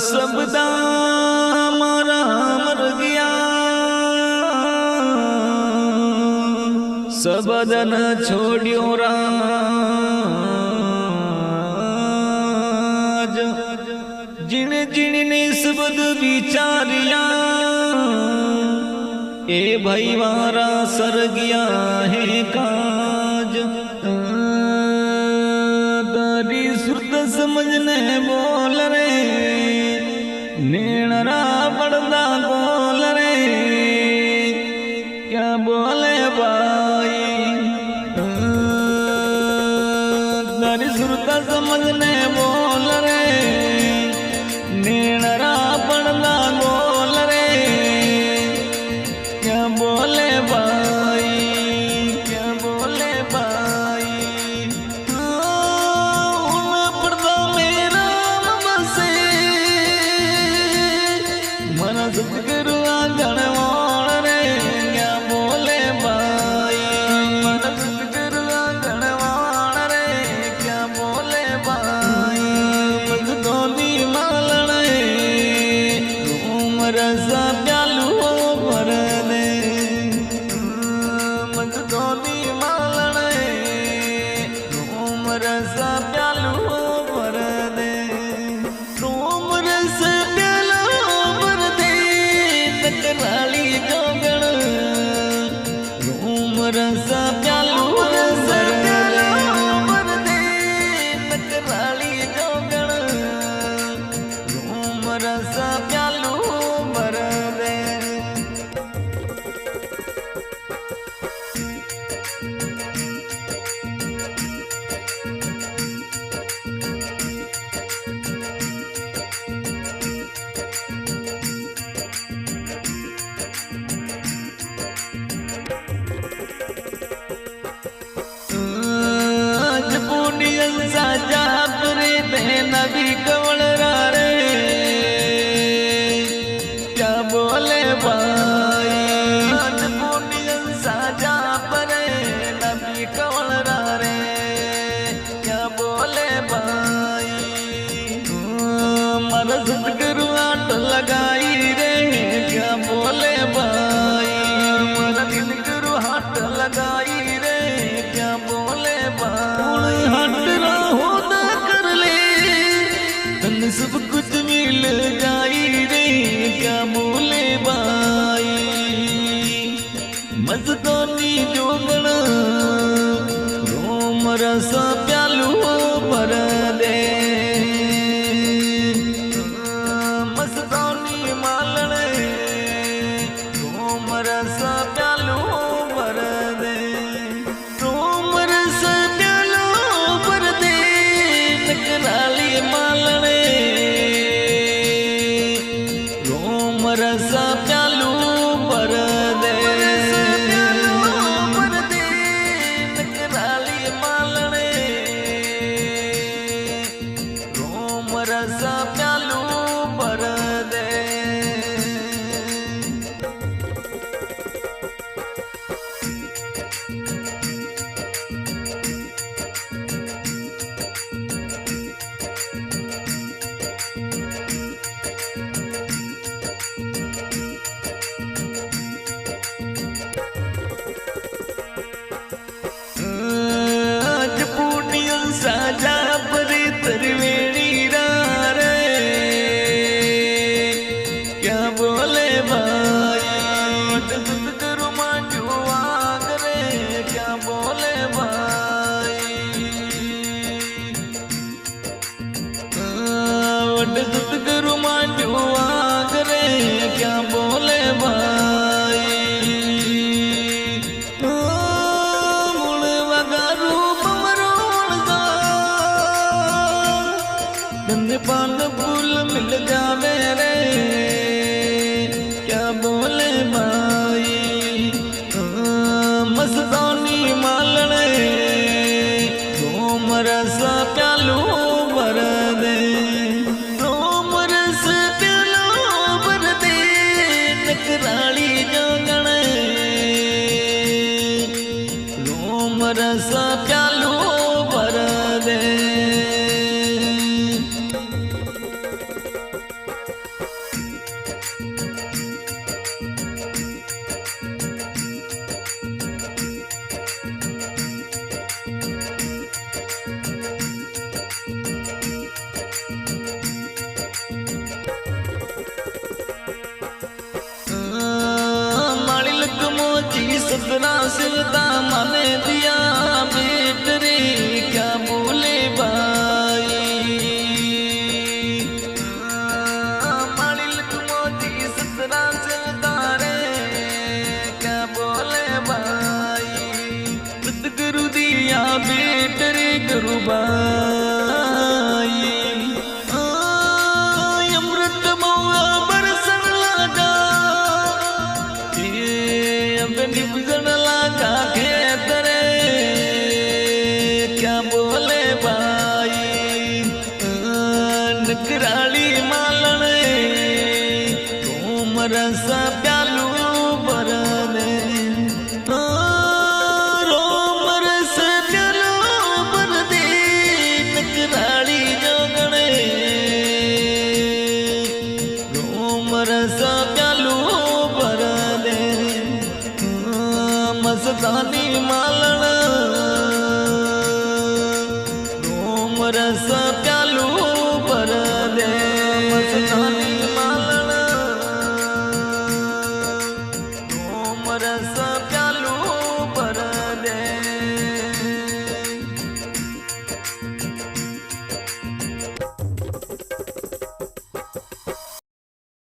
सबदा मारा मर गया सबदन छोड़ियो राज जिन जिन ने सबद विचारिया ए भाई मारा सर गया है काज तारी सुरत समझने बोल रे नेणरा पड़दा बोल रे क्या बोले भाई तारी सुरत समझने बोल रे नेणरा पड़दा बोल रे क्या बोले भाई क्या बोले भाई पड़दा मेरा बसे मन सतगुरु आंगण मोड़ रे क्या बोले भाई मन सतगुरु आंगण मोड़ रे क्या बोले भाई मजदोनी मालण घूम रसा प्यालू भर दे मजदोनी मालण घूम रसा प्यालू भर दे घूम रस प्यालू भर दे टकराली जोगण घूम रसा प्यालू भर दे टकराली जोगण घूम रसा प्यालू भर दे आज पुनियन साजा परे ते नबी कवल रे क्या बोले भाई आज पुनियन साजा परे नबी कवल रे क्या बोले भाई मर सतगुरु आट लगाई रे क्या बोले भाई मर सतगुरु हाथ लगाई रे क्या बोले भाई हट रहो ना कर ले तन सब कुछ मिल जाई रे क्या बोले भाई मजदोनी जोगण रोम रसा प्यालू भर दे मजदोनी मालण रोम रसा प्यालू भर दे रोम रस प्यालू भर दे टकराली मालण रोम रसा प्यालू भर दे टकराली मालण रोम रसा प्यालू भर दे आज पुनियन साजा परे तरवेणी रे क्या बोले भाई सतगुरु मांझू आग रे क्या बोले भाई सतगुरु मांझू आग रे क्या बोले भाई मूल वगा रूप मरोड़ दा धन्य पान फूल मिल जावे रे क्या बोले भाई मस्तानी मालण घूम रसा प्यालू भर दे रोम रस प्यालू भर दे टकराली जोगण रोम रसा प्यालू भर दे ससुरा सिलता माने दिया बेट रे क्या बोले भाई मालिल मोदी ससुरा सिलता रे क्या बोले भाई सतगुरु दिया बेट रे गुरु भाई अमृत मौला बरसन लगा ये अब निभजन